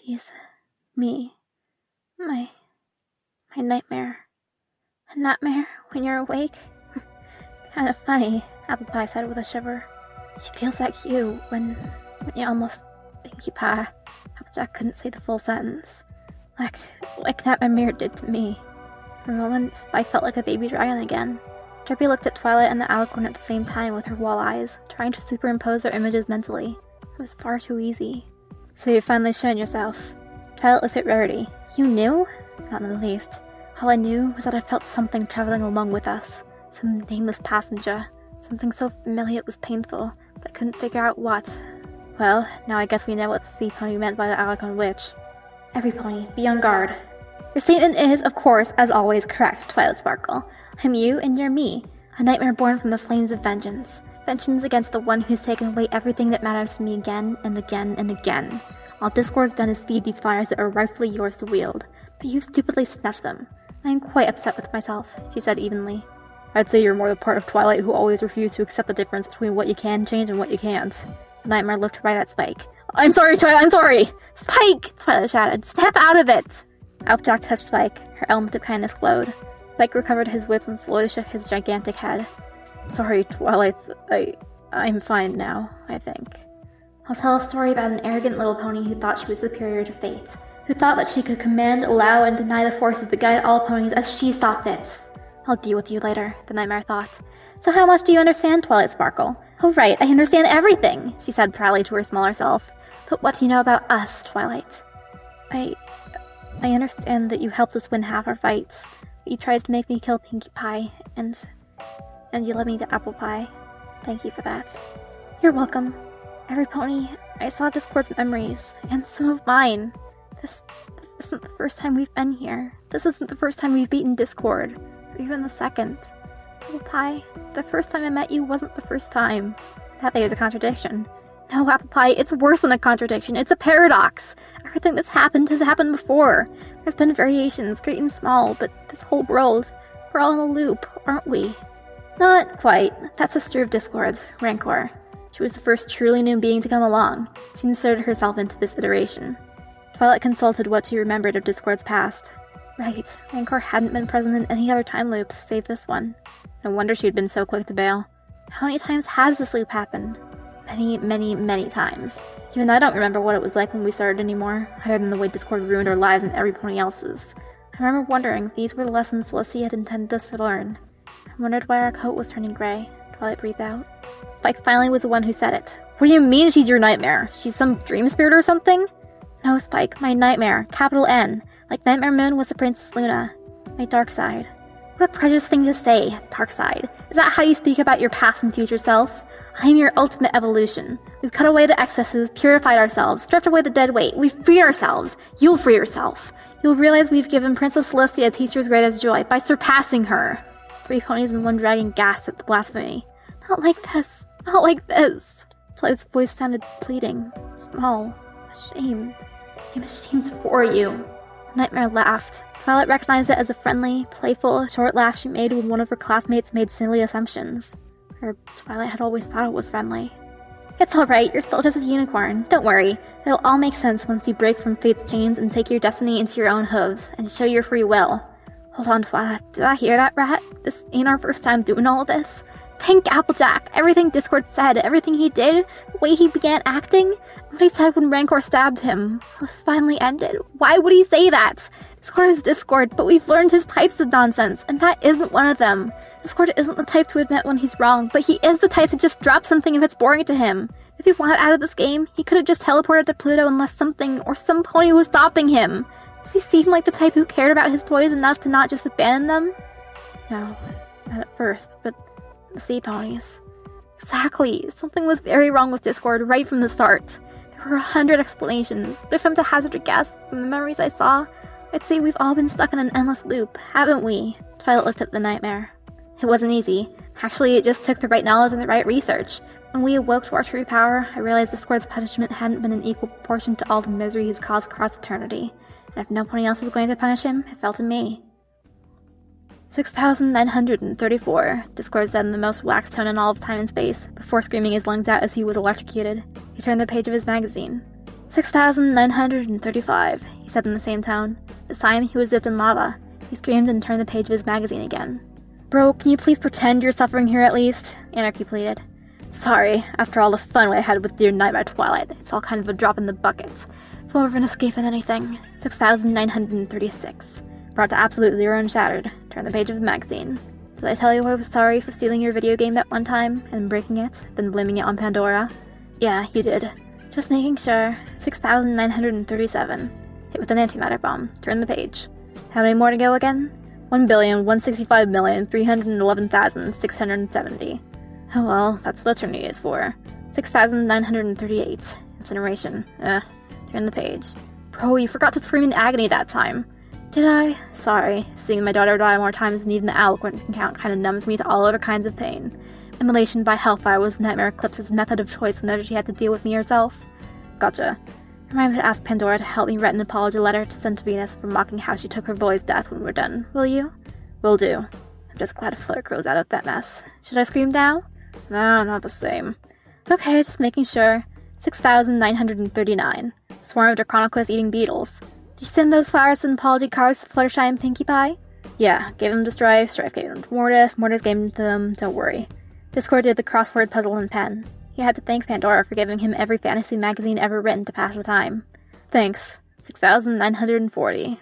She's me. My nightmare. A nightmare when you're awake? Kind of funny, Apple Pie said with a shiver. She feels like you when you almost Pinkie Pie. Applejack couldn't say the full sentence. Like that my mirror did to me. For a moment, Spike felt like a baby dragon again. Derby looked at Twilight and the Alicorn at the same time with her wall eyes, trying to superimpose their images mentally. It was far too easy. So you've finally shown yourself. Twilight looked at Rarity. You knew? Not in the least. All I knew was that I felt something traveling along with us. Some nameless passenger. Something so familiar it was painful, but I couldn't figure out what. Well, now I guess we know what the sea pony meant by the Alicorn Witch. Every pony, be on guard. Your statement is, of course, as always, correct, Twilight Sparkle. I'm you and you're me. A nightmare born from the flames of vengeance. Vengeance against the one who's taken away everything that matters to me again and again and again. All Discord's done is feed these fires that are rightfully yours to wield. But you stupidly snuffed them. I am quite upset with myself, she said evenly. I'd say you're more the part of Twilight who always refused to accept the difference between what you can change and what you can't. The nightmare looked right at Spike. I'm sorry, Twilight, I'm sorry! Spike! Twilight shouted. Snap out of it! Applejack touched Spike. Her element of kindness glowed. Spike recovered his wits and slowly shook his gigantic head. Sorry, Twilight. I'm fine now, I think. I'll tell a story about an arrogant little pony who thought she was superior to fate. Who thought that she could command, allow, and deny the forces that guide all ponies as she saw fit. I'll deal with you later, the nightmare thought. So how much do you understand, Twilight Sparkle? Oh right, I understand everything, she said proudly to her smaller self. But what do you know about us, Twilight? I understand that you helped us win half our fights. That you tried to make me kill Pinkie Pie, and you led me to Apple Pie. Thank you for that. You're welcome. Every pony, I saw Discord's memories, and some of mine. This isn't the first time we've been here. This isn't the first time we've beaten Discord, or even the second. Apple Pie, the first time I met you wasn't the first time. That there's a contradiction. No, Apple Pie, it's worse than a contradiction. It's a paradox. Everything that's happened has happened before. There's been variations, great and small, but this whole world, we're all in a loop, aren't we? Not quite. That sister of Discord's, Rancor. She was the first truly new being to come along. She inserted herself into this iteration. Twilight consulted what she remembered of Discord's past. Right, Rancor hadn't been present in any other time loops, save this one. No wonder she'd been so quick to bail. How many times has this loop happened? Many, many, many times. Even I don't remember what it was like when we started anymore, other than the way Discord ruined our lives and everybody else's. I remember wondering if these were the lessons Celestia had intended us to learn. I wondered why our coat was turning gray. Twilight breathed out. Spike finally was the one who said it. What do you mean she's your nightmare? She's some dream spirit or something? No, Spike, my nightmare. Capital N. Like Nightmare Moon was the Princess Luna. My dark side. What a precious thing to say, dark side. Is that how you speak about your past and future self? I am your ultimate evolution. We've cut away the excesses, purified ourselves, stripped away the dead weight. We've freed ourselves. You'll free yourself. You'll realize we've given Princess Celestia a teacher's greatest joy by surpassing her. 3 ponies and 1 dragon gasped at the blasphemy. Not like this. Not like this. Twilight's voice sounded pleading, small, ashamed. I'm ashamed for you. Nightmare laughed. Twilight recognized it as a friendly, playful, short laugh she made when one of her classmates made silly assumptions. Or Twilight had always thought it was friendly. It's alright, you're still just a unicorn. Don't worry. It'll all make sense once you break from fate's chains and take your destiny into your own hooves, and show your free will. Hold on, Twilight. Did I hear that, Rat? This ain't our first time doing all this. Thank Applejack! Everything Discord said, everything he did, the way he began acting, what he said when Rancor stabbed him, was finally ended. Why would he say that? Discord is Discord, but we've learned his types of nonsense, and that isn't one of them. Discord isn't the type to admit when he's wrong, but he is the type to just drop something if it's boring to him. If he wanted out of this game, he could have just teleported to Pluto unless something or some pony was stopping him. Does he seem like the type who cared about his toys enough to not just abandon them? No, not at first, but the sea ponies. Exactly. Something was very wrong with Discord right from the start. There were 100 explanations, but if I'm to hazard a guess from the memories I saw, I'd say we've all been stuck in an endless loop, haven't we? Twilight looked at the nightmare. It wasn't easy. Actually, it just took the right knowledge and the right research. When we awoke to our true power, I realized Discord's punishment hadn't been in equal proportion to all the misery he's caused across eternity. And if nobody else is going to punish him, it fell to me. 6,934, Discord said in the most waxed tone in all of time and space, before screaming his lungs out as he was electrocuted. He turned the page of his magazine. 6,935, he said in the same tone. This time, he was dipped in lava. He screamed and turned the page of his magazine again. Bro, can you please pretend you're suffering here at least? Anarchy pleaded. Sorry, after all the fun I had with Dear Night by Twilight, it's all kind of a drop in the bucket. It's more of an escape than anything. 6,936. Brought to absolute zero and shattered. Turned the page of his magazine. Did I tell you I was sorry for stealing your video game that one time, and breaking it, then blaming it on Pandora? Yeah, you did. Just making sure. 6,937. Hit with an antimatter bomb. Turn the page. How many more to go again? 1,165,311,670. Oh well, that's what eternity is for. 6,938. Incineration. Turn the page. Bro, you forgot to scream in agony that time. Did I? Sorry. Seeing my daughter die more times than even the eloquence can count kinda numbs me to all other kinds of pain. Immolation by hellfire was Nightmare Eclipse's method of choice whenever she had to deal with me herself. Gotcha. Remind me to ask Pandora to help me write an apology letter to send to Venus for mocking how she took her boy's death when we're done, will you? Will do. I'm just glad a flirt grows out of that mess. Should I scream now? No, not the same. Okay, just making sure. 6,939. Swarm of Draconicus eating beetles. Did you send those flowers and apology cards to Fluttershy and Pinkie Pie? Yeah, gave them to Strife, Strife gave them to Mortis gave them to them, don't worry. Discord did the crossword puzzle in pen. He had to thank Pandora for giving him every fantasy magazine ever written to pass the time. Thanks. 6,940.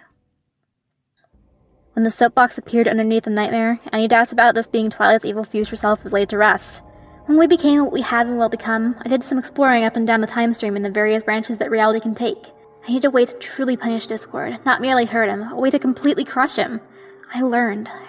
When the soapbox appeared underneath the nightmare, any doubts about this being Twilight's evil future self was laid to rest. When we became what we have and will become, I did some exploring up and down the time stream in the various branches that reality can take. I needed a way to truly punish Discord, not merely hurt him, a way to completely crush him. I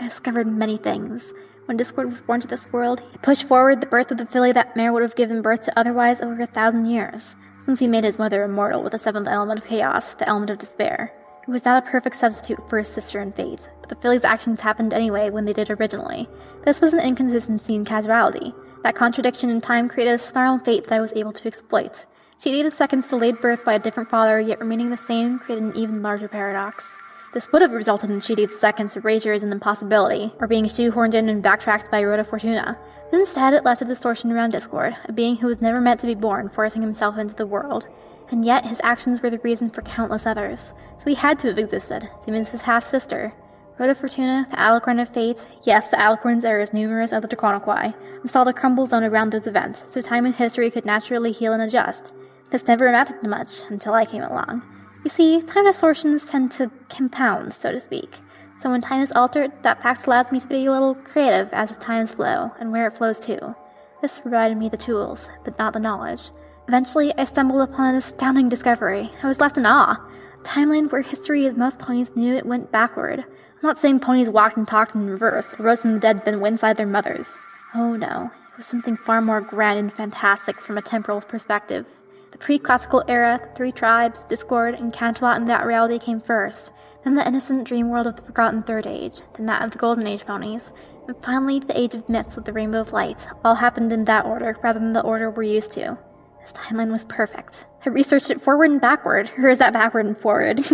discovered many things. When Discord was born to this world, he pushed forward the birth of the filly that mare would have given birth to otherwise over 1,000 years, since he made his mother immortal with the seventh element of chaos, the element of despair. It was not a perfect substitute for his sister in fate, but the filly's actions happened anyway when they did originally. This was an inconsistency in causality. That contradiction in time created a snarl in fate that I was able to exploit. Shady II's delayed birth by a different father, yet remaining the same, created an even larger paradox. This would have resulted in Shady II's erasure as an impossibility, or being shoehorned in and backtracked by Rhoda Fortuna, but instead it left a distortion around Discord, a being who was never meant to be born, forcing himself into the world. And yet his actions were the reason for countless others, so he had to have existed, same as his half-sister. Rhoda Fortuna, the Alicorn of Fate, yes, the Alicorns are as numerous as the Draconiqui, installed a crumble zone around those events, so time and history could naturally heal and adjust. This never amounted to much, until I came along. You see, time distortions tend to compound, so to speak. So when time is altered, that fact allows me to be a little creative as the times flow, and where it flows to. This provided me the tools, but not the knowledge. Eventually, I stumbled upon an astounding discovery. I was left in awe. A timeline where history, as most ponies knew, it went backward. I'm not saying ponies walked and talked in reverse, or rose from the dead then went inside their mothers. Oh no, it was something far more grand and fantastic from a temporal perspective. The pre-classical era, the three tribes, Discord, and Canterlot in that reality came first, then the innocent dream world of the Forgotten Third Age, then that of the Golden Age ponies, and finally the Age of Myths with the Rainbow of Light. All happened in that order, rather than the order we're used to. This timeline was perfect. I researched it forward and backward, or is that backward and forward?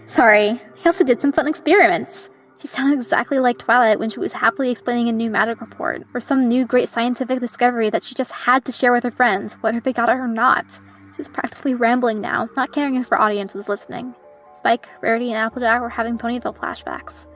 Sorry. I also did some fun experiments. She sounded exactly like Twilight when she was happily explaining a new magic report, or some new great scientific discovery that she just had to share with her friends, whether they got it or not. She was practically rambling now, not caring if her audience was listening. Spike, Rarity, and Applejack were having Ponyville flashbacks.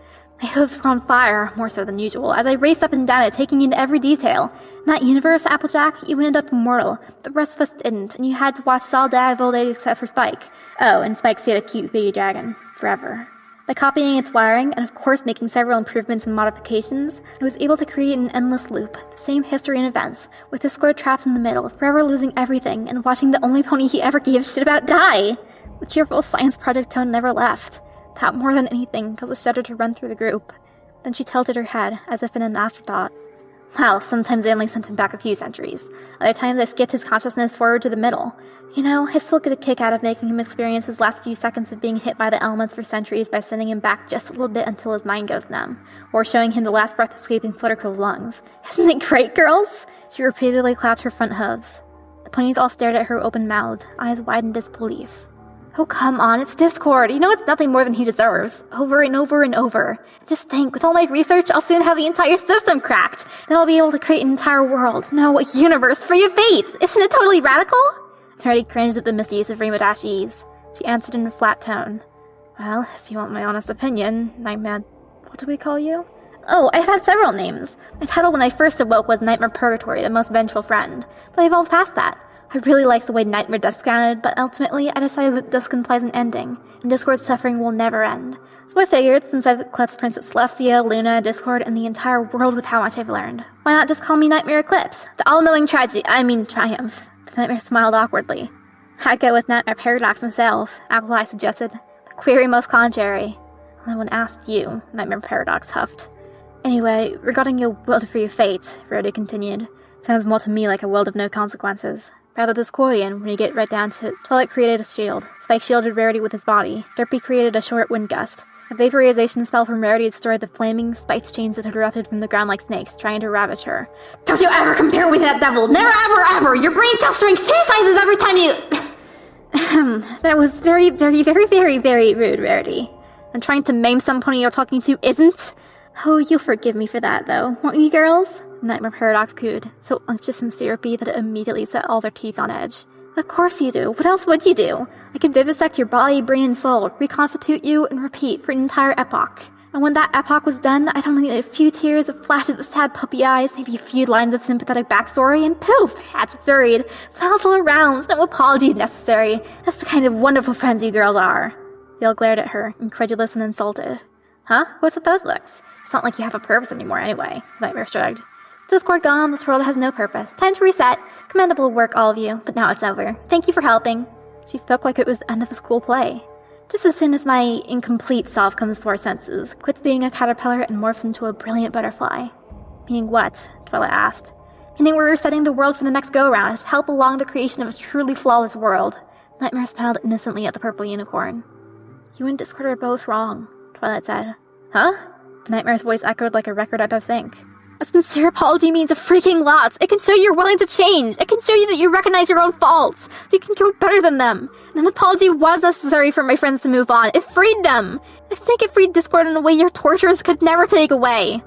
My hooves were on fire, more so than usual, as I raced up and down it, taking in every detail. In that universe, Applejack, you ended up immortal, but the rest of us didn't, and you had to watch us all die of old age except for Spike. Oh, and Spike stayed a cute baby dragon. Forever. By copying its wiring, and of course making several improvements and modifications, I was able to create an endless loop, the same history and events, with Discord trapped in the middle, forever losing everything, and watching the only pony he ever gave a shit about die! The cheerful science project tone never left. That more than anything caused a shudder to run through the group. Then she tilted her head, as if in an afterthought. Well, sometimes they only sent him back a few centuries. Other times they skipped his consciousness forward to the middle. You know, I still get a kick out of making him experience his last few seconds of being hit by the elements for centuries by sending him back just a little bit until his mind goes numb, or showing him the last breath escaping Flutterquill's lungs. Isn't it great, girls? She repeatedly clapped her front hooves. The ponies all stared at her open-mouthed, eyes wide in disbelief. Oh, come on, it's Discord. You know it's nothing more than he deserves. Over and over and over. Just think, with all my research, I'll soon have the entire system cracked. Then I'll be able to create an entire world. No, a universe free of fate. Isn't it totally radical? Charity cringed at the misuse of Rainbow Dash E's. She answered in a flat tone. Well, if you want my honest opinion, Nightmare... What do we call you? Oh, I've had several names. My title when I first awoke was Nightmare Purgatory, the most vengeful friend. But I evolved past that. I really liked the way Nightmare Dusk sounded, but ultimately I decided that Dusk implies an ending, and Discord's suffering will never end. So I figured, since I've eclipsed Princess Celestia, Luna, Discord, and the entire world with how much I've learned, why not just call me Nightmare Eclipse? The all-knowing triumph. The Nightmare smiled awkwardly. I'd go with Nightmare Paradox myself, Applepie suggested. The query most contrary. No one asked you, Nightmare Paradox huffed. Anyway, regarding your will for your fate, Rhodey continued, sounds more to me like a world of no consequences. By the Discordian, when you get right down to it, Twilight created a shield. Spike shielded Rarity with his body. Derpy created a short wind gust. A vaporization spell from Rarity destroyed the flaming, spiked chains that had erupted from the ground like snakes, trying to ravage her. Don't you ever compare me to that devil! Never ever! Your brain just shrinks 2 sizes every time you... That was very, very, very, very, very rude, Rarity. And trying to maim somebody you're talking to isn't? Oh, you'll forgive me for that, though, won't you, girls? Nightmare Paradox cooed, so unctuous and syrupy that it immediately set all their teeth on edge. Of course you do. What else would you do? I could vivisect your body, brain, and soul, reconstitute you, and repeat for an entire epoch. And when that epoch was done, I'd only need a few tears, a flash of the sad puppy eyes, maybe a few lines of sympathetic backstory, and poof! Hatchet's buried. Smiles all around, no apologies necessary. That's the kind of wonderful friends you girls are. They all glared at her, incredulous and insulted. Huh? What's with those looks? It's not like you have a purpose anymore anyway, Nightmare shrugged. Discord gone, this world has no purpose. Time to reset. Commendable work, all of you, but now it's over. Thank you for helping. She spoke like it was the end of a school play. Just as soon as my incomplete self comes to our senses, quits being a caterpillar and morphs into a brilliant butterfly. Meaning what? Twilight asked. Meaning we're resetting the world for the next go-around to help along the creation of a truly flawless world. Nightmare smiled innocently at the purple unicorn. You and Discord are both wrong, Twilight said. Huh? The Nightmare's voice echoed like a record out of sync. A sincere apology means a freaking lot. It can show you're willing to change. It can show you that you recognize your own faults, so you can go better than them. And an apology was necessary for my friends to move on. It freed them. I think it freed Discord in a way your torturers could never take away.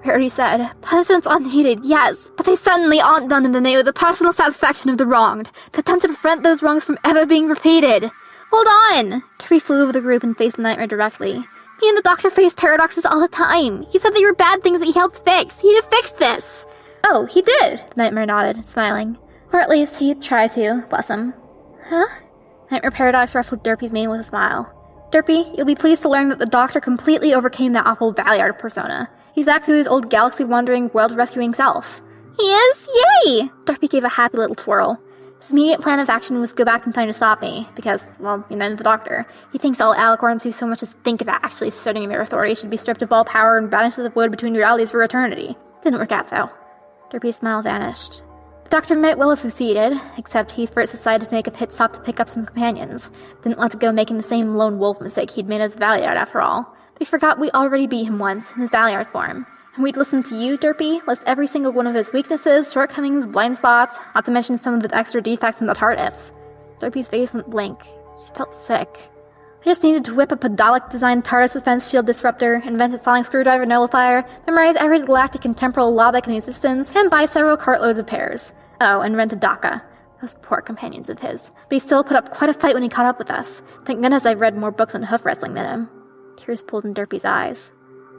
Rarity said, punishments are needed, yes, but they certainly aren't done in the name of the personal satisfaction of the wronged. They attempt to prevent those wrongs from ever being repeated. Hold on! Kirby flew over the group and faced the Nightmare directly. He and the doctor faced paradoxes all the time. He said they were bad things that he helped fix. He'd have fixed this. Oh, he did, the Nightmare nodded, smiling. Or at least he'd try to, bless him. Huh? Nightmare Paradox ruffled Derpy's mane with a smile. Derpy, you'll be pleased to learn that the doctor completely overcame that awful Valiard persona. He's back to his old galaxy-wandering, world-rescuing self. He is? Yay! Derpy gave a happy little twirl. His immediate plan of action was to go back in time to stop me, because, well, you know, the doctor. He thinks all alicorns who so much as think about actually asserting their authority should be stripped of all power and banished to the void between realities for eternity. Didn't work out, though. Derpy's smile vanished. The doctor might well have succeeded, except he first decided to make a pit stop to pick up some companions. Didn't want to go making the same lone wolf mistake he'd made as Valiard, after all. But he forgot we already beat him once, in his Valiard form. And we'd listen to you, Derpy, list every single one of his weaknesses, shortcomings, blind spots, not to mention some of the extra defects in the TARDIS. Derpy's face went blank. She felt sick. I just needed to whip up a Dalek-designed TARDIS defense shield disruptor, invent a sonic screwdriver nullifier, memorize every galactic and temporal logic in existence, and buy several cartloads of pairs. Oh, and rent a Daka. Those poor companions of his. But he still put up quite a fight when he caught up with us. Thank goodness I've read more books on hoof wrestling than him. Tears pulled in Derpy's eyes.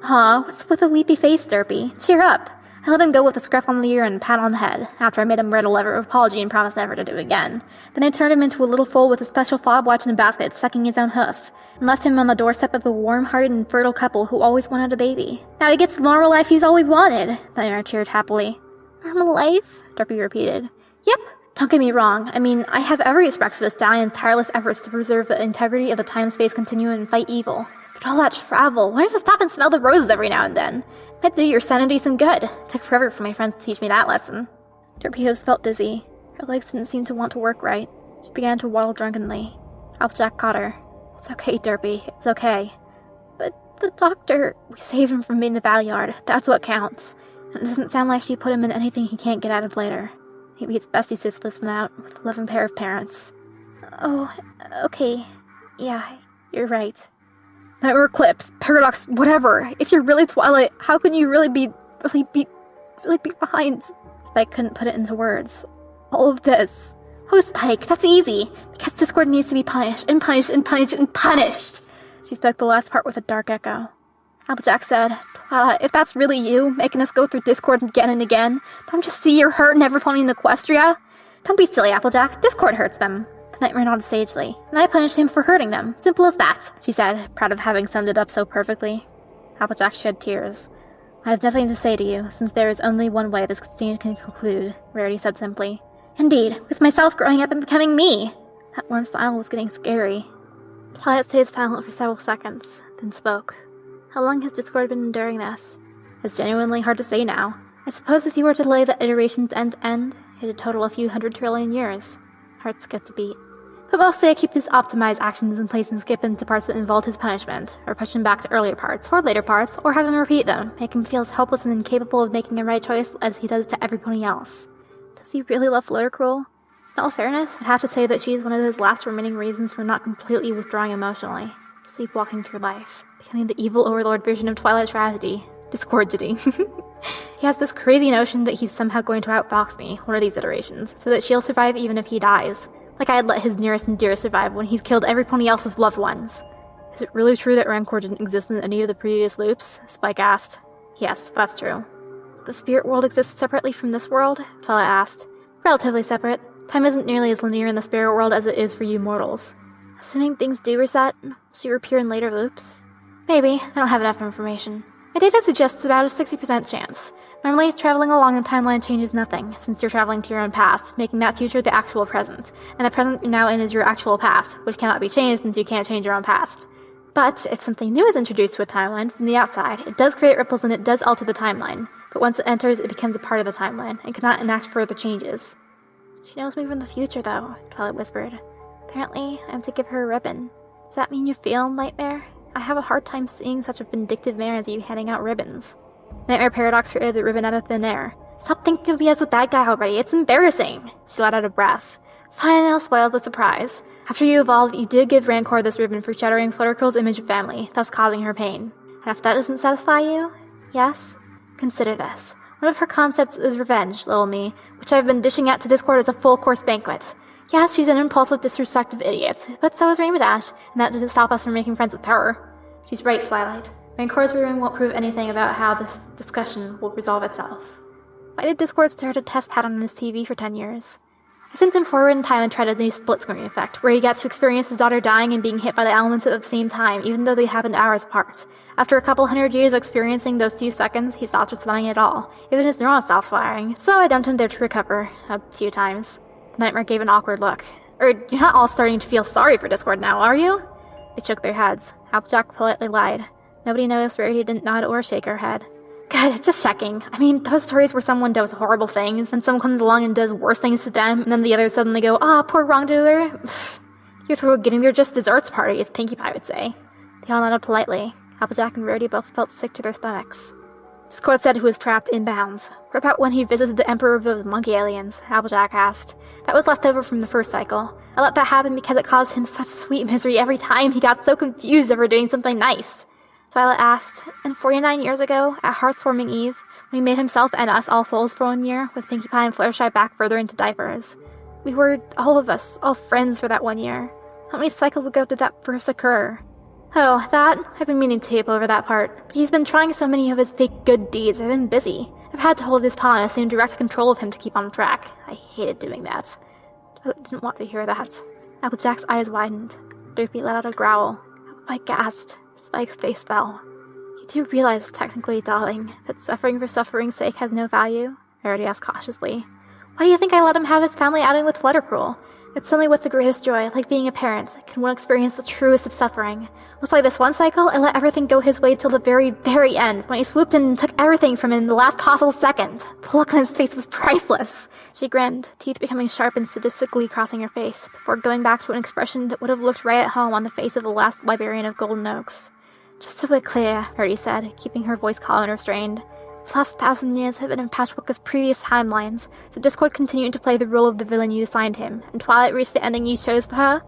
Aw, what's with a weepy face, Derpy? Cheer up. I let him go with a scruff on the ear and a pat on the head, after I made him write a letter of apology and promise never to do it again. Then I turned him into a little foal with a special fob watch in a basket, sucking his own hoof, and left him on the doorstep of a warm-hearted and fertile couple who always wanted a baby. Now he gets the normal life he's always wanted, Nightmare cheered happily. Normal life? Derpy repeated. Yep. Don't get me wrong. I mean, I have every respect for the stallion's tireless efforts to preserve the integrity of the time-space continuum and fight evil. But all that travel, learn to stop and smell the roses every now and then. Might do your sanity some good. Took forever for my friends to teach me that lesson. Derpy Hose felt dizzy. Her legs didn't seem to want to work right. She began to waddle drunkenly. Applejack caught her. It's okay, Derpy. It's okay. But the doctor... We saved him from being the Valiard. That's what counts. And it doesn't sound like she put him in anything he can't get out of later. Maybe it's best he sits this one out with a loving pair of parents. Oh, okay. Yeah, you're right. Nightmare Eclipse, Paradox, whatever. If you're really Twilight, how can you really be behind? Spike couldn't put it into words. All of this. Oh, Spike, that's easy. Because Discord needs to be punished, and punished, and punished, and punished. She spoke the last part with a dark echo. Applejack said, Twilight, if that's really you, making us go through Discord again and again, don't just see you're hurt and every pony in Equestria? Don't be silly, Applejack. Discord hurts them. The nightmare nodded sagely, and I punished him for hurting them. Simple as that, she said, proud of having summed it up so perfectly. Applejack shed tears. I have nothing to say to you, since there is only one way this scene can conclude, Rarity said simply. Indeed, with myself growing up and becoming me. That warm smile was getting scary. Twilight stayed silent for several seconds, then spoke. How long has Discord been enduring this? It's genuinely hard to say now. I suppose if you were to lay the iterations end to end, it'd total a few 100 trillion years. Heart skipped a beat. But mostly I keep his optimized actions in place and skip into parts that involved his punishment, or push him back to earlier parts, or later parts, or have him repeat them, make him feel as helpless and incapable of making a right choice as he does to everybody else. Does he really love Cruel? In all fairness, I'd have to say that she is one of his last remaining reasons for not completely withdrawing emotionally, sleepwalking through life, becoming the evil overlord version of Twilight tragedy, Discordity. He has this crazy notion that he's somehow going to outfox me, one of these iterations, so that she'll survive even if he dies. Like I'd let his nearest and dearest survive when he's killed every pony else's loved ones. Is it really true that Rancor didn't exist in any of the previous loops? Spike asked. Yes, that's true. Does the spirit world exist separately from this world? Twilight asked. Relatively separate. Time isn't nearly as linear in the spirit world as it is for you mortals. Assuming things do reset, will she appear in later loops? Maybe. I don't have enough information. My data suggests about a 60% chance. Normally, traveling along a timeline changes nothing, since you're traveling to your own past, making that future the actual present, and the present you're now in is your actual past, which cannot be changed since you can't change your own past. But, if something new is introduced to a timeline from the outside, it does create ripples and it does alter the timeline, but once it enters, it becomes a part of the timeline, and cannot enact further changes. She knows me from the future, though, Twilight whispered. Apparently, I'm to give her a ribbon. Does that mean you feel Nightmare? I have a hard time seeing such a vindictive man as you handing out ribbons. Nightmare Paradox created the ribbon out of thin air. Stop thinking of me as a bad guy already, it's embarrassing! She let out a breath. Fine, I'll spoil the surprise. After you evolved, you did give Rancor this ribbon for shattering Fluttercurl's image of family, thus causing her pain. And if that doesn't satisfy you? Yes? Consider this. One of her concepts is revenge, little me, which I've been dishing out to Discord as a full-course banquet. Yes, she's an impulsive, disrespectful idiot, but so is Rainbow, and that didn't stop us from making friends with her. She's right, Twilight. Rancor's ribbon won't prove anything about how this discussion will resolve itself. Why did Discord stare at a test pattern on his TV for 10 years? I sent him forward in time and tried a new split-screen effect, where he got to experience his daughter dying and being hit by the elements at the same time, even though they happened hours apart. After a couple hundred years of experiencing those few seconds, he stopped responding at all. Even his neurons stopped firing, so I dumped him there to recover, a few times. The Nightmare gave an awkward look. You're not all starting to feel sorry for Discord now, are you? They shook their heads. Applejack politely lied. Nobody noticed Rarity didn't nod or shake her head. Good, just checking. I mean, those stories where someone does horrible things, and someone comes along and does worse things to them, and then the others suddenly go, poor wrongdoer. You're through getting their just desserts party, as Pinkie Pie would say. They all nodded politely. Applejack and Rarity both felt sick to their stomachs. Discord said he was trapped in bounds. What about when he visited the Emperor of the Monkey Aliens? Applejack asked. That was left over from the first cycle. I let that happen because it caused him such sweet misery every time he got so confused over doing something nice. Twilight asked, and 49 years ago, at Heartswarming Eve, when he made himself and us all fools for 1 year, with Pinkie Pie and Fluttershy back further into diapers. We were, all of us, all friends for that 1 year. How many cycles ago did that first occur? Oh, that? I've been meaning to tape over that part, but he's been trying so many of his fake good deeds, I've been busy. I've had to hold his paw and assume direct control of him to keep on track. I hated doing that. I didn't want to hear that. Applejack's eyes widened. Derpy let out a growl. I gasped. Spike's face fell. You do realize, technically, darling, that suffering for suffering's sake has no value? Rarity asked cautiously. Why do you think I let him have his family outing with Fluttercruel? It's only with the greatest joy, like being a parent, can one experience the truest of suffering. With like this one cycle, I let everything go his way till the very, very end, when he swooped in and took everything from him in the last possible second. The look on his face was priceless. She grinned, teeth becoming sharp and sadistically crossing her face, before going back to an expression that would have looked right at home on the face of the last librarian of Golden Oaks. Just so we're clear, Rarity said, keeping her voice calm and restrained. The last 1,000 years have been a patchwork of previous timelines, so Discord continued to play the role of the villain you assigned him, and Twilight reached the ending you chose for her.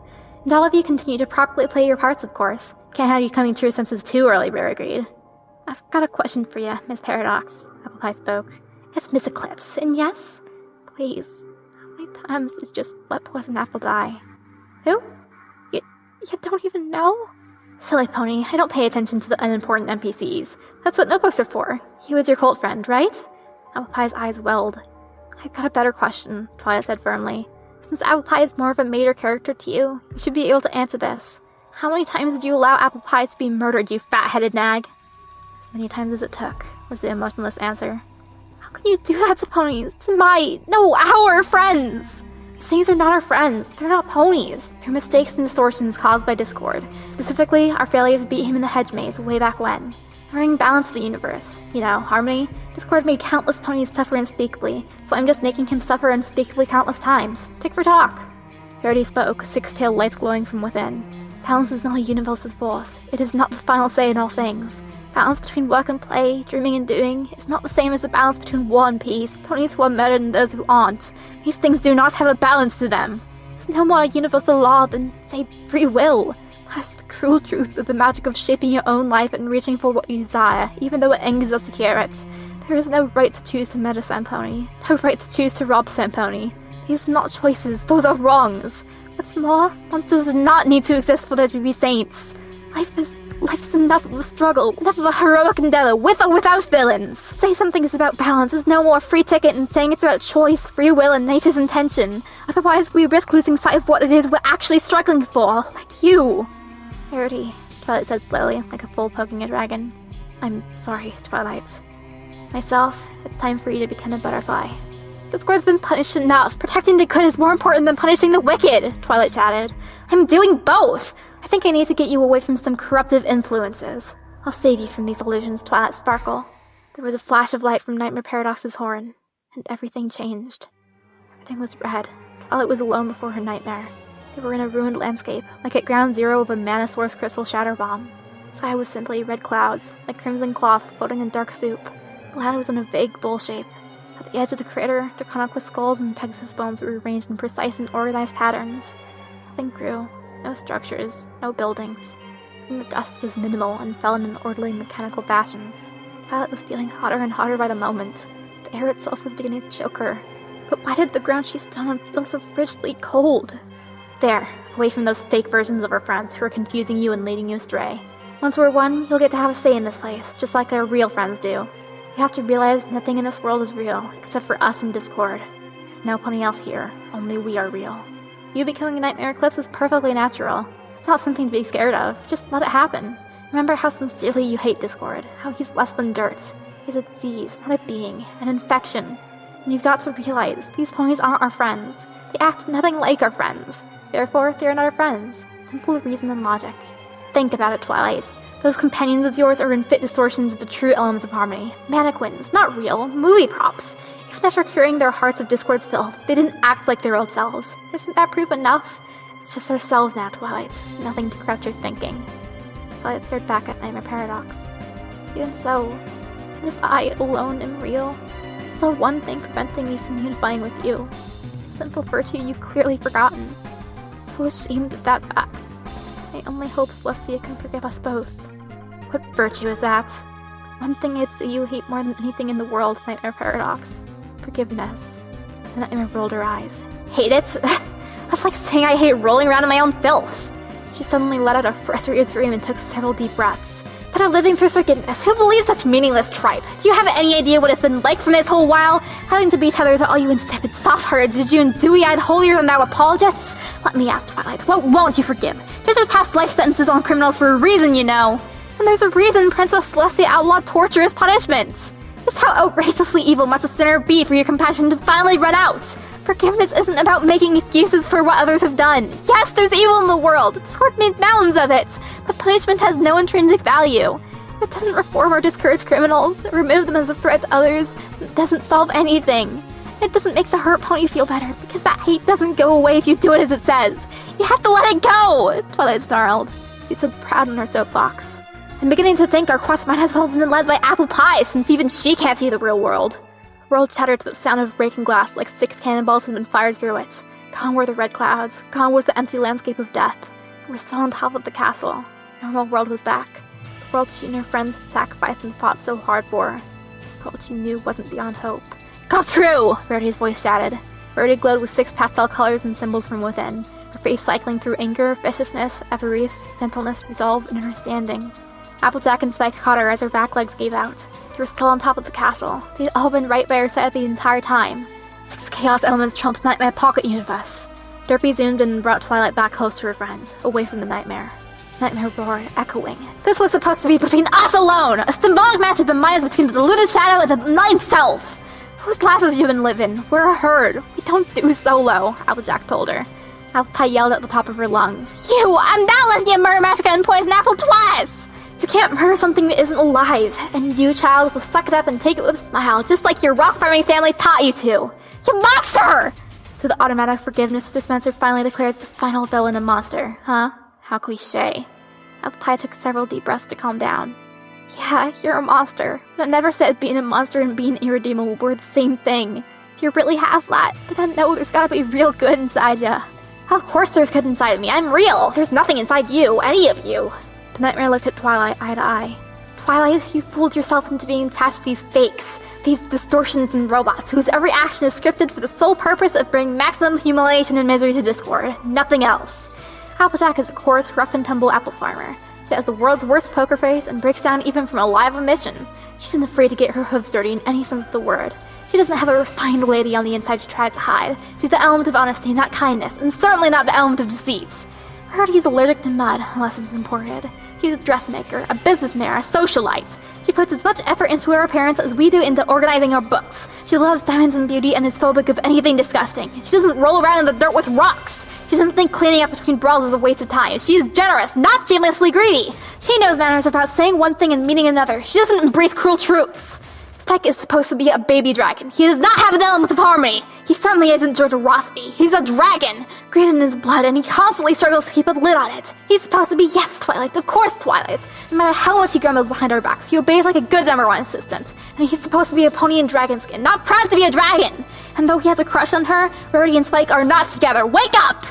And all of you continue to properly play your parts, of course. Can't have you coming to your senses too early, Rare agreed. I've got a question for you, Miss Paradox, Apple Pie spoke. It's Miss Eclipse, and yes? Please, am I Sometimes it's just let poison apple die. Who? You don't even know? Silly pony, I don't pay attention to the unimportant NPCs. That's what notebooks are for. He was your cult friend, right? Apple Pie's eyes welled. I've got a better question, Twilight said firmly. Since Apple Pie is more of a major character to you, you should be able to answer this. How many times did you allow Apple Pie to be murdered, you fat-headed nag? As many times as it took, was the emotionless answer. How can you do that to ponies? Our friends! These things are not our friends. They're not ponies. They're mistakes and distortions caused by Discord. Specifically, our failure to beat him in the hedge maze way back when. Bringing balance to the universe. Harmony. Discord made countless ponies suffer unspeakably, so I'm just making him suffer unspeakably countless times. Tick for talk. Verity spoke, 6 pale lights glowing from within. Balance is not a universal force. It is not the final say in all things. Balance between work and play, dreaming and doing, is not the same as the balance between war and peace, ponies who are murdered and those who aren't. These things do not have a balance to them. There's no more universal law than, say, free will. That's the cruel truth of the magic of shaping your own life and reaching for what you desire, even though it angers us to hear it. There is no right to choose to murder Samponi. No right to choose to rob Samponi. These are not choices, those are wrongs. What's more, monsters do not need to exist for there to be saints. Life is enough of a struggle, enough of a heroic endeavor, with or without villains. Say something is about balance is no more a free ticket than saying it's about choice, free will, and nature's intention. Otherwise, we risk losing sight of what it is we're actually struggling for, like you. Verity, Twilight said slowly, like a foal poking a dragon. I'm sorry, Twilight. Myself, it's time for you to become a butterfly. Discord's been punished enough. Protecting the good is more important than punishing the wicked, Twilight chatted. I'm doing both! I think I need to get you away from some corruptive influences. I'll save you from these illusions, Twilight Sparkle. There was a flash of light from Nightmare Paradox's horn, and everything changed. Everything was red. Twilight was alone before her nightmare. They were in a ruined landscape, like at ground zero of a Manosaurus crystal shatter bomb. The sky was simply red clouds, like crimson cloth floating in dark soup. The land was in a vague bowl shape. At the edge of the crater, Draconic skulls and Pegasus bones were arranged in precise and organized patterns. Nothing grew. No structures, no buildings. And the dust was minimal and fell in an orderly mechanical fashion. Violet was feeling hotter and hotter by the moment. The air itself was beginning to choke her. But why did the ground she stood on feel so frigidly cold? There, away from those fake versions of her friends who are confusing you and leading you astray. Once we're one, you'll get to have a say in this place, just like our real friends do. You have to realize nothing in this world is real, except for us and Discord. There's no pony else here, only we are real. You becoming a Nightmare Eclipse is perfectly natural. It's not something to be scared of, just let it happen. Remember how sincerely you hate Discord, how he's less than dirt. He's a disease, not a being, an infection. And you've got to realize, these ponies aren't our friends. They act nothing like our friends. Therefore, they are not our friends. Simple reason and logic. Think about it, Twilight. Those companions of yours are infit distortions of the true elements of harmony. Mannequins, not real, movie props. Even after curing their hearts of Discord's filth, they didn't act like their old selves. Isn't that proof enough? It's just ourselves now, Twilight. Nothing to corrupt your thinking. Twilight stared back at Nightmare Paradox. Even so, and if I alone am real, there's still one thing preventing me from unifying with you. A simple virtue you've clearly forgotten. I'm so ashamed of that fact. I only hope Celestia can forgive us both. What virtue is that? One thing I'd say you hate more than anything in the world, Nightmare Paradox. Forgiveness. The Nightmare rolled her eyes. Hate it? That's like saying I hate rolling around in my own filth. She suddenly let out a frustrated scream and took several deep breaths. But I'm living for forgiveness. Who believes such meaningless tripe? Do you have any idea what it's been like for this whole while? Having to be tethered to all you insipid, soft-hearted, jejune, dewy-eyed, holier-than-thou apologists? Let me ask, Twilight, what won't you forgive? Judges pass life sentences on criminals for a reason, you know. And there's a reason Princess Celestia outlawed torture as punishment. Just how outrageously evil must a sinner be for your compassion to finally run out? Forgiveness isn't about making excuses for what others have done. Yes, there's evil in the world. Discord made mountains of it. But punishment has no intrinsic value. It doesn't reform or discourage criminals, remove them as a threat to others. It doesn't solve anything. It doesn't make the hurt pony feel better, because that hate doesn't go away if you do it as it says. You have to let it go! Twilight snarled. She stood proud on her soapbox. I'm beginning to think our quest might as well have been led by Apple Pie, since even she can't see the real world. The world shattered to the sound of breaking glass like 6 cannonballs had been fired through it. Gone were the red clouds. Gone was the empty landscape of death. We were still on top of the castle. The normal world was back. The world she and her friends had sacrificed and fought so hard for. The world she knew wasn't beyond hope. Go through! Rarity's voice shouted. Rarity glowed with 6 pastel colors and symbols from within, her face cycling through anger, viciousness, avarice, gentleness, resolve, and understanding. Applejack and Spike caught her as her back legs gave out. They were still on top of the castle. They'd all been right by her side the entire time. 6 chaos elements trumped Nightmare Pocket Universe. Derpy zoomed in and brought Twilight back close to her friends, away from the nightmare. Nightmare roared, echoing. This was supposed to be between us alone! A symbolic match of the minds between the deluded shadow and the night self! Whose life have you been living? We're a herd. We don't do solo, Applejack told her. Applepie yelled at the top of her lungs. I'm not letting you murder Magica and poison Apple twice! You can't murder something that isn't alive, and you, child, will suck it up and take it with a smile, just like your rock-farming family taught you to. You monster! So the automatic forgiveness dispenser finally declares the final villain a monster, huh? How cliche. Applepie took several deep breaths to calm down. Yeah, you're a monster, but I never said being a monster and being irredeemable were the same thing. If you really have that, then I know there's gotta be real good inside ya. Of course there's good inside of me, I'm real! There's nothing inside you, any of you! The nightmare looked at Twilight eye to eye. Twilight, you fooled yourself into being attached to these fakes, these distortions and robots, whose every action is scripted for the sole purpose of bringing maximum humiliation and misery to Discord, nothing else. Applejack is a coarse, rough-and-tumble apple farmer. She has the world's worst poker face and breaks down even from a live emission. She isn't afraid to get her hooves dirty in any sense of the word. She doesn't have a refined lady on the inside she tries to hide. She's the element of honesty, not kindness, and certainly not the element of deceit. Rarity is allergic to mud, unless it's imported. She's a dressmaker, a businessman, a socialite. She puts as much effort into her appearance as we do into organizing our books. She loves diamonds and beauty and is phobic of anything disgusting. She doesn't roll around in the dirt with rocks. She doesn't think cleaning up between brawls is a waste of time. She is generous, not shamelessly greedy. She knows manners about saying one thing and meaning another. She doesn't embrace cruel truths. Spike is supposed to be a baby dragon. He does not have an element of harmony. He certainly isn't generosity. He's a dragon. Greed in his blood, and he constantly struggles to keep a lid on it. He's supposed to be, yes, Twilight, of course, Twilight. No matter how much he grumbles behind our backs, he obeys like a good number one assistant. And he's supposed to be a pony in dragon skin, not proud to be a dragon. And though he has a crush on her, Rarity and Spike are not together. Wake up!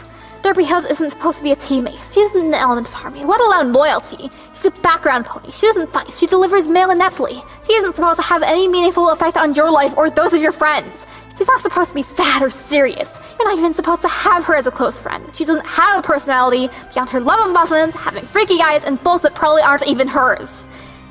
Derpy Hills isn't supposed to be a teammate. She isn't an element of harmony, let alone loyalty. She's a background pony. She doesn't fight. She delivers mail ineptly. She isn't supposed to have any meaningful effect on your life or those of your friends. She's not supposed to be sad or serious. You're not even supposed to have her as a close friend. She doesn't have a personality beyond her love of muffins, having freaky eyes, and balls that probably aren't even hers.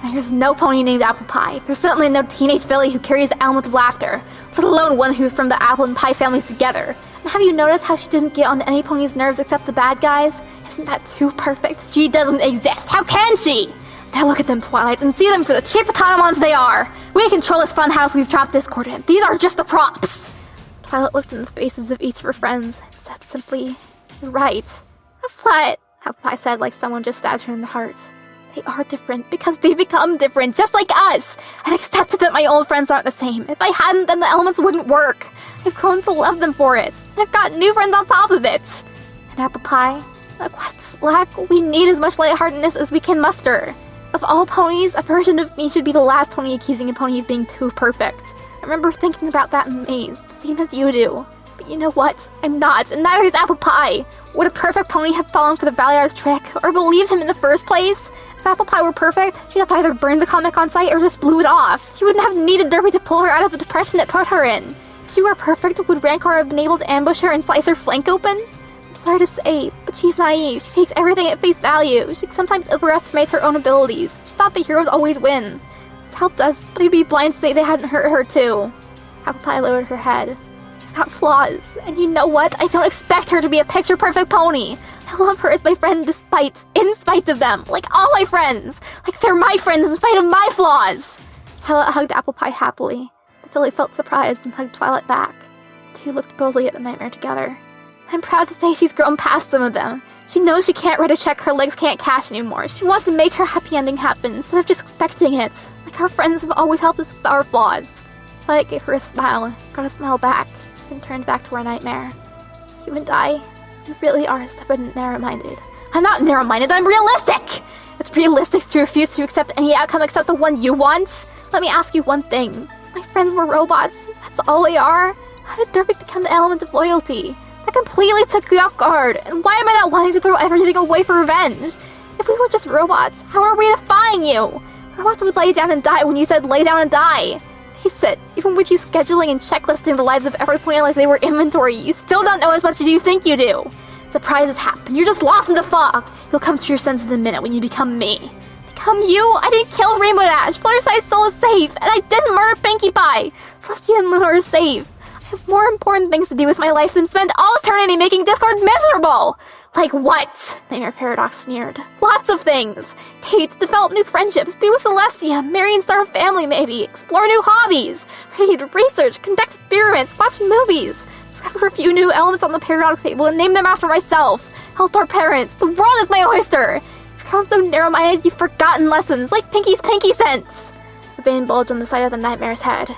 And there's no pony named Apple Pie. There's certainly no teenage filly who carries the element of laughter, let alone one who's from the Apple and Pie families together. And have you noticed how she didn't get on any pony's nerves except the bad guys? Isn't that too perfect? She doesn't exist. How can she? Now look at them, Twilight, and see them for the cheap automatons they are. We control this funhouse we've trapped Discord in. These are just the props. Twilight looked in the faces of each of her friends and said simply, "You're right." "What?" Applepie said like someone just stabbed her in the heart. "They are different because they've become different, just like us. I've accepted that my old friends aren't the same. If I hadn't, then the elements wouldn't work. I've grown to love them for it. And I've got new friends on top of it." And Applepie, the quest is black. We need as much lightheartedness as we can muster. Of all ponies, a version of me should be the last pony accusing a pony of being too perfect. I remember thinking about that in Maze, the same as you do. But you know what? I'm not, and neither is Applepie. Would a perfect pony have fallen for the Valyar's trick, or believed him in the first place? If Applepie were perfect, she'd have either burned the comic on sight or just blew it off. She wouldn't have needed Derpy to pull her out of the depression it put her in. If she were perfect, would Rancor have been able to ambush her and slice her flank open? I'm sorry to say, but she's naive. She takes everything at face value. She sometimes overestimates her own abilities. She thought the heroes always win. It's helped us, but he'd be blind to say they hadn't hurt her too. Applepie lowered her head. She's got flaws, and you know what? I don't expect her to be a picture-perfect pony. I love her as my friend in spite of them, like all my friends. Like they're my friends in spite of my flaws. Twilight hugged Applepie happily, but Tilly felt surprised and hugged Twilight back. The two looked boldly at the nightmare together. I'm proud to say she's grown past some of them. She knows she can't write a check her legs can't cash anymore. She wants to make her happy ending happen instead of just expecting it. Like our friends have always helped us with our flaws. Twilight gave her a smile, got a smile back, and turned back to her nightmare. You and I, you really are stubborn and narrow-minded. I'm not narrow-minded, I'm realistic! It's realistic to refuse to accept any outcome except the one you want. Let me ask you one thing. My friends were robots. That's all they are. How did Derpy become the element of loyalty? That completely took you off guard. And why am I not wanting to throw everything away for revenge? If we were just robots, how are we defying you? Robots would lay down and die when you said lay down and die. Face it, even with you scheduling and checklisting the lives of everyone like they were inventory, you still don't know as much as you think you do. Surprises happen, you're just lost in the fog. You'll come to your senses in a minute when you become me. Become you? I didn't kill Rainbow Dash, Fluttershy's soul is safe, and I didn't murder Pinkie Pie. Celestia and Luna are safe. I have more important things to do with my life than spend all eternity making Discord miserable! Like what? Nightmare Paradox sneered. Lots of things. Dates, develop new friendships, be with Celestia, marry and start a family maybe, explore new hobbies, read, research, conduct experiments, watch movies, discover a few new elements on the periodic table and name them after myself, help our parents, the world is my oyster. You've grown so narrow-minded you've forgotten lessons, like Pinkie's pinky sense. The vein bulged on the side of the Nightmare's head.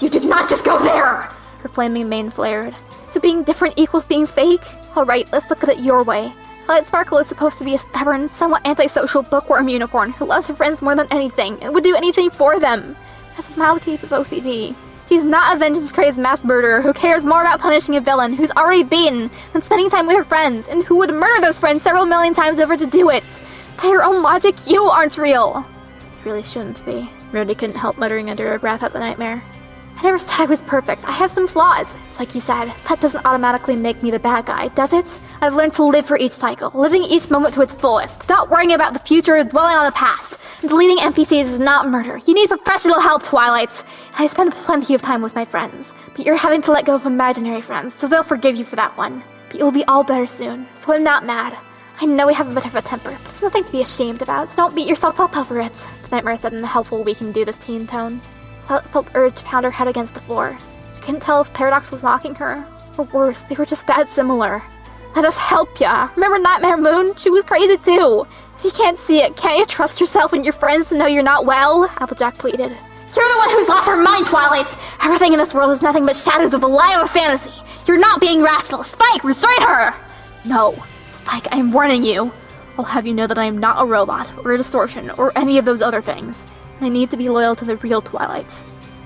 You did not just go there! Her flaming mane flared. So being different equals being fake? Alright, let's look at it your way. Twilight Sparkle is supposed to be a stubborn, somewhat antisocial bookworm unicorn who loves her friends more than anything and would do anything for them. Has a mild case of OCD. She's not a vengeance-crazed mass murderer who cares more about punishing a villain who's already beaten than spending time with her friends, and who would murder those friends several million times over to do it. By your own logic, you aren't real. You really shouldn't be. Rarity couldn't help muttering under her breath at the Nightmare. I never said I was perfect. I have some flaws. It's like you said, that doesn't automatically make me the bad guy, does it? I've learned to live for each cycle, living each moment to its fullest, not worrying about the future or dwelling on the past. Deleting NPCs is not murder. You need professional help, Twilight. I spend plenty of time with my friends, but you're having to let go of imaginary friends, so they'll forgive you for that one. But you'll be all better soon, so I'm not mad. I know we have a bit of a temper, but it's nothing to be ashamed about, so don't beat yourself up over it, the Nightmare said in a helpful we-can-do-this-teen tone. Twilight felt urge to pound her head against the floor. She couldn't tell if Paradox was mocking her, or worse, they were just that similar. Let us help ya. Remember Nightmare Moon? She was crazy too. If you can't see it, can't you trust yourself and your friends to know you're not well? Applejack pleaded. You're the one who's lost her mind, Twilight! Everything in this world is nothing but shadows of a lie of a fantasy. You're not being rational. Spike, restrain her! No. Spike, I am warning you. I'll have you know that I am not a robot, or a distortion, or any of those other things. I need to be loyal to the real Twilight.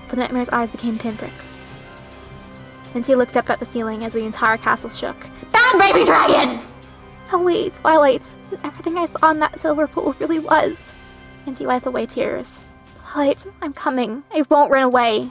The Nightmare's eyes became pinpricks. Then she looked up at the ceiling as the entire castle shook. Bad baby dragon! Oh wait, Twilight. Everything I saw in that silver pool really was. And she wiped away tears. Twilight, I'm coming. I won't run away.